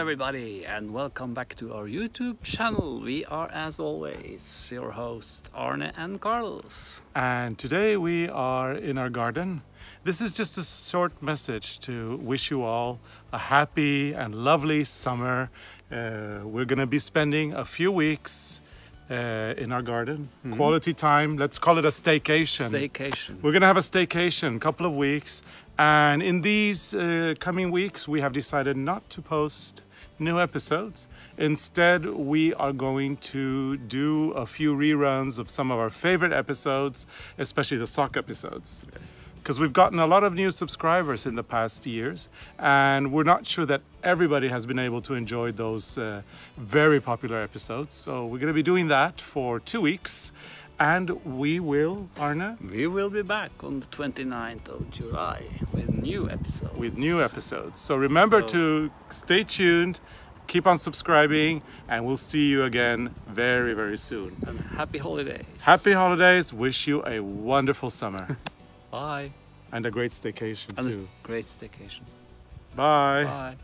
everybody, and welcome back to our YouTube channel. We are, as always, your hosts Arne and Carlos. And today we are in our garden. This is just a short message to wish you all a happy and lovely summer. We're going to be spending a few weeks in our garden. Quality time, let's call it a staycation. We're going to have a staycation, couple of weeks. And in these coming weeks, we have decided not to post new episodes. Instead, we are going to do a few reruns of some of our favorite episodes, especially the sock episodes. Because we've gotten a lot of new subscribers in the past years, and we're not sure that everybody has been able to enjoy those very popular episodes. So we're going to be doing that for 2 weeks. And we will, Arne? We will be back on the 29th of July with new episodes. So remember to stay tuned, keep on subscribing, and we'll see you again very, very soon. And happy holidays. Happy holidays. Wish you a wonderful summer. Bye. And a great staycation too. Great staycation. Bye. Bye.